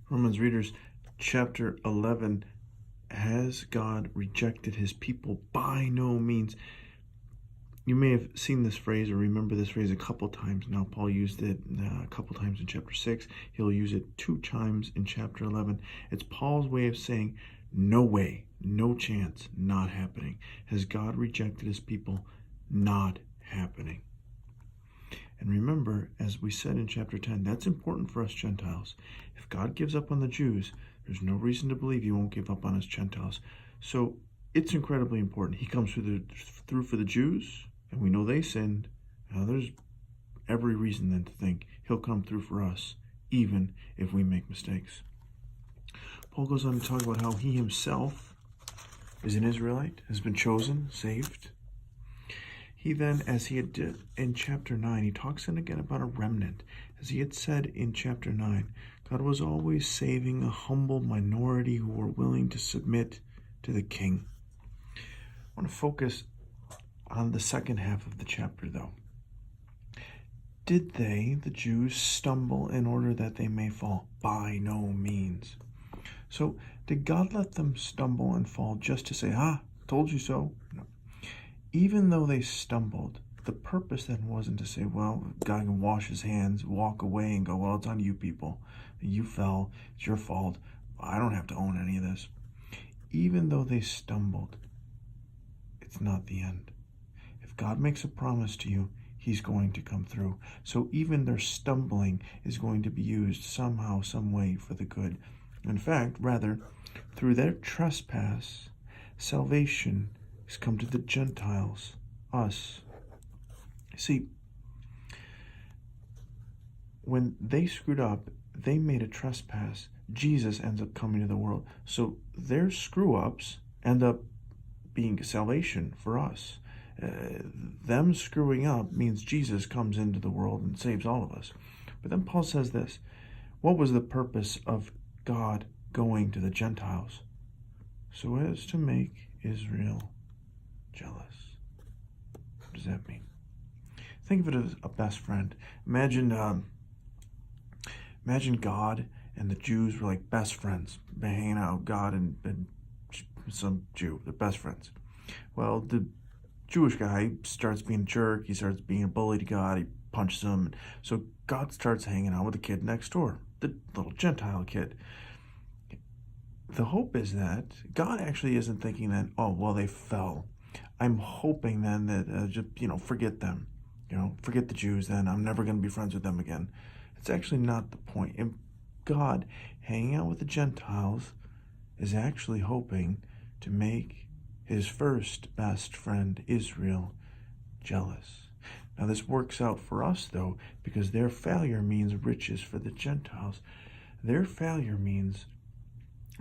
Romans readers, chapter 11, has God rejected his people? By no means. You may have seen this phrase or remember this phrase a couple times now. Paul used it a couple times in chapter 6. He'll use it 2 times in chapter 11. It's Paul's way of saying, no way, no chance, not happening. Has God rejected his people? Not happening. And remember, as we said in chapter 10, that's important for us Gentiles. If God gives up on the Jews, there's no reason to believe he won't give up on us Gentiles. So it's incredibly important. He comes through for the Jews, and we know they sinned. Now there's every reason then to think he'll come through for us, even if we make mistakes. Paul goes on to talk about how he himself is an Israelite, has been chosen, saved. He then, as he had did in chapter 9, he talks then again about a remnant. As he had said in chapter 9, God was always saving a humble minority who were willing to submit to the king. I want to focus on the second half of the chapter, though. Did they, the Jews, stumble in order that they may fall? By no means. So, did God let them stumble and fall just to say, told you so? No. Even though they stumbled, the purpose then wasn't to say, well, God can wash his hands, walk away and go, well, it's on you people. You fell. It's your fault. I don't have to own any of this. Even though they stumbled, it's not the end. If God makes a promise to you, he's going to come through. So even their stumbling is going to be used somehow, some way for the good. In fact, rather, through their trespass, salvation has come to the Gentiles, us. See, when they screwed up, they made a trespass. Jesus ends up coming to the world. So their screw-ups end up being salvation for us. Them screwing up means Jesus comes into the world and saves all of us. But then Paul says this, what was the purpose of God going to the Gentiles? So as to make Israel jealous. What does that mean? Think of it as a best friend. Imagine God and the Jews were like best friends. They're hanging out, God and some Jew. They're best friends. Well, the Jewish guy starts being a jerk. He starts being a bully to God. He punches him. So God starts hanging out with the kid next door, the little Gentile kid. The hope is that God actually isn't thinking that, oh, well, they fell. I'm hoping then that just, forget them. Forget the Jews then. I'm never going to be friends with them again. It's actually not the point. And God hanging out with the Gentiles is actually hoping to make his first best friend, Israel, jealous. Now this works out for us, though, because their failure means riches for the Gentiles. Their failure means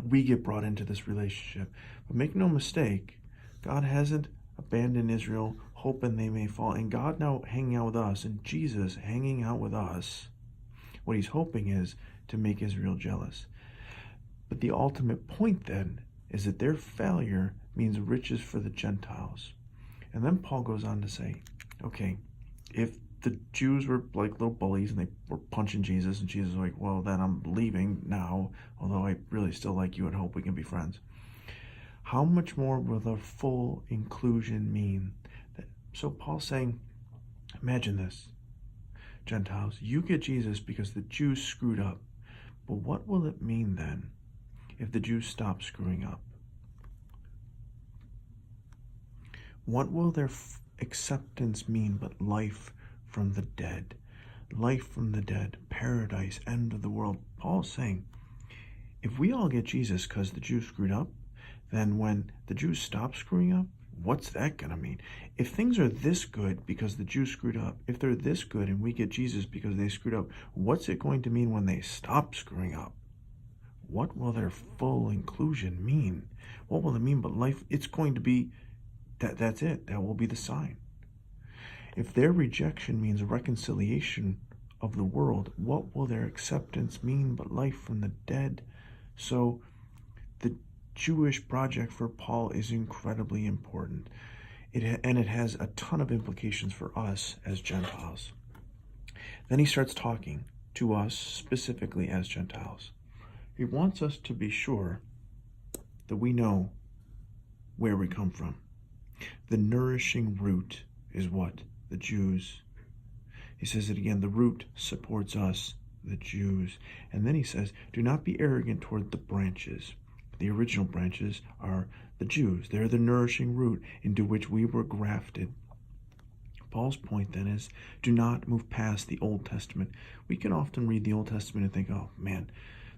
we get brought into this relationship. But make no mistake, God hasn't abandoned Israel, hoping they may fall. And God now hanging out with us, and Jesus hanging out with us, what he's hoping is to make Israel jealous. But the ultimate point then is that their failure means riches for the Gentiles. And then Paul goes on to say, okay, if the Jews were like little bullies and they were punching Jesus, and Jesus was like, well, then I'm leaving now, although I really still like you and hope we can be friends. How much more will the full inclusion mean? So Paul's saying, imagine this, Gentiles, you get Jesus because the Jews screwed up. But what will it mean then if the Jews stop screwing up? What will their acceptance mean but life from the dead? Life from the dead, paradise, end of the world. Paul's saying, if we all get Jesus because the Jews screwed up, then when the Jews stop screwing up, what's that going to mean? If things are this good because the Jews screwed up, if they're this good and we get Jesus because they screwed up, what's it going to mean when they stop screwing up? What will their full inclusion mean? What will it mean but life? It's going to be, that's it. That will be the sign. If their rejection means reconciliation of the world, what will their acceptance mean but life from the dead? So the Jewish project for Paul is incredibly important. It has a ton of implications for us as Gentiles. Then he starts talking to us specifically as Gentiles. He wants us to be sure that we know where we come from. The nourishing root is what? The Jews. He says it again, the root supports us, the Jews. And then he says, do not be arrogant toward the branches. The original branches are the Jews. They're the nourishing root into which we were grafted. Paul's point then is, do not move past the Old Testament. We can often read the Old Testament and think, oh man,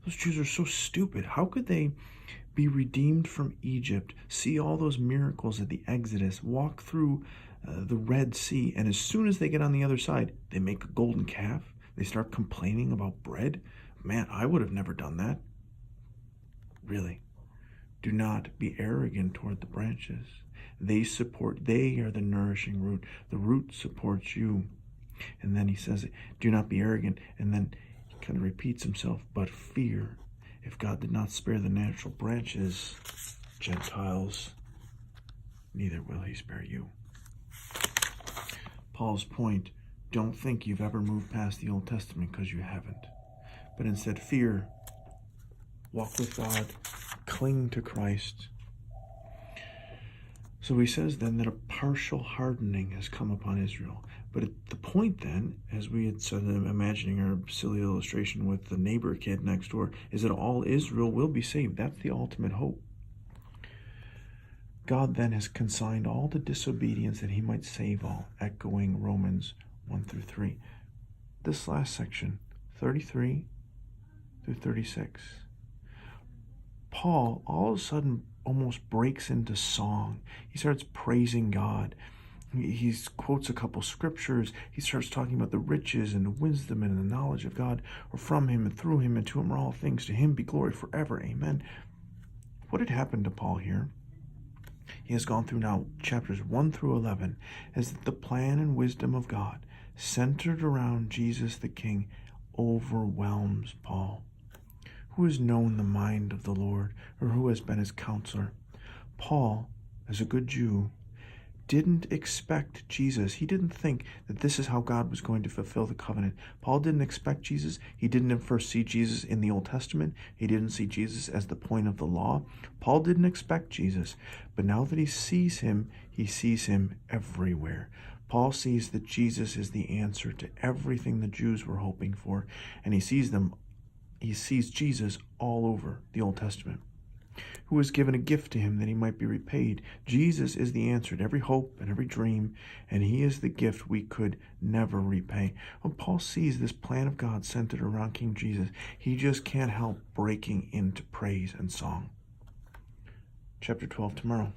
those Jews are so stupid. How could they be redeemed from Egypt, see all those miracles at the Exodus, walk through the Red Sea, and as soon as they get on the other side, they make a golden calf? They start complaining about bread? Man, I would have never done that. Really. Do not be arrogant toward the branches. They are the nourishing root. The root supports you. And then he says, do not be arrogant. And then he kind of repeats himself, but fear. If God did not spare the natural branches, Gentiles, neither will he spare you. Paul's point, don't think you've ever moved past the Old Testament, because you haven't. But instead, fear. Walk with God. Cling to Christ. So he says then that a partial hardening has come upon Israel. But at the point then, as we had said, imagining our silly illustration with the neighbor kid next door, is that all Israel will be saved. That's the ultimate hope. God then has consigned all the disobedience that he might save all, echoing Romans 1 through 3. This last section, 33 through 36. Paul all of a sudden almost breaks into song. He starts praising God. He quotes a couple scriptures. He starts talking about the riches and the wisdom and the knowledge of God are from him and through him and to him are all things. To him be glory forever. Amen. What had happened to Paul here? He has gone through now chapters 1 through 11 as the plan and wisdom of God centered around Jesus the King overwhelms Paul. Who has known the mind of the Lord, or who has been his counselor? Paul, as a good Jew, didn't expect Jesus. He didn't think that this is how God was going to fulfill the covenant. Paul didn't expect Jesus. He didn't first see Jesus in the Old Testament. He didn't see Jesus as the point of the law. Paul didn't expect Jesus. But now that he sees him everywhere. Paul sees that Jesus is the answer to everything the Jews were hoping for, and he sees Jesus all over the Old Testament. Who has given a gift to him that he might be repaid? Jesus is the answer to every hope and every dream, and he is the gift we could never repay. When Paul sees this plan of God centered around King Jesus, he just can't help breaking into praise and song. Chapter 12 tomorrow.